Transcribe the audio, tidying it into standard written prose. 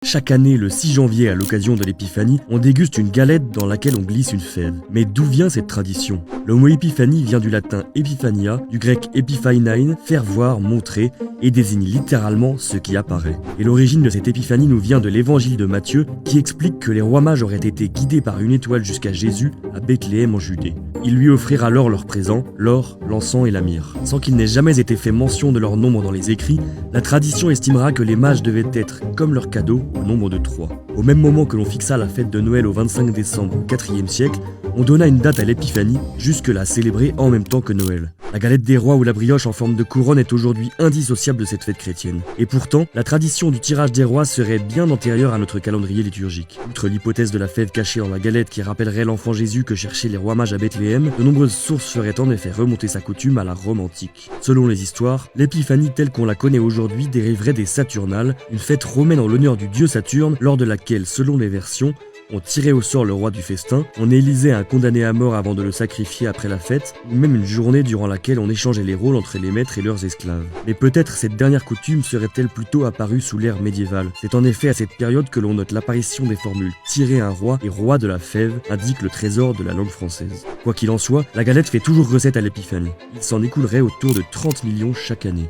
Chaque année, le 6 janvier, à l'occasion de l'épiphanie, on déguste une galette dans laquelle on glisse une fève. Mais d'où vient cette tradition? Le mot épiphanie vient du latin epiphania, du grec epiphanein, faire voir, montrer, et désigne littéralement ce qui apparaît. Et l'origine de cette épiphanie nous vient de l'évangile de Matthieu, qui explique que les rois mages auraient été guidés par une étoile jusqu'à Jésus, à Bethléem en Judée. Ils lui offrirent alors leurs présents, l'or, l'encens et la myrrhe. Sans qu'il n'ait jamais été fait mention de leur nombre dans les écrits, la tradition estimera que les mages devaient être, comme leurs cadeaux, au nombre de 3. Au même moment que l'on fixa la fête de Noël au 25 décembre au IVe siècle, on donna une date à l'épiphanie, jusque-là célébrée en même temps que Noël. La galette des rois ou la brioche en forme de couronne est aujourd'hui indissociable de cette fête chrétienne. Et pourtant, la tradition du tirage des rois serait bien antérieure à notre calendrier liturgique. Outre l'hypothèse de la fève cachée dans la galette qui rappellerait l'enfant Jésus que cherchaient les rois mages à Bethléem, de nombreuses sources feraient en effet remonter sa coutume à la Rome antique. Selon les histoires, l'épiphanie telle qu'on la connaît aujourd'hui dériverait des Saturnales, une fête romaine en l'honneur du dieu Saturne, lors de laquelle, selon les versions, on tirait au sort le roi du festin, on élisait un condamné à mort avant de le sacrifier après la fête, ou même une journée durant laquelle on échangeait les rôles entre les maîtres et leurs esclaves. Mais peut-être cette dernière coutume serait-elle plutôt apparue sous l'ère médiévale. C'est en effet à cette période que l'on note l'apparition des formules « tirer un roi » et « roi de la fève » indique le trésor de la langue française. Quoi qu'il en soit, la galette fait toujours recette à l'épiphanie. Il s'en écoulerait autour de 30 millions chaque année.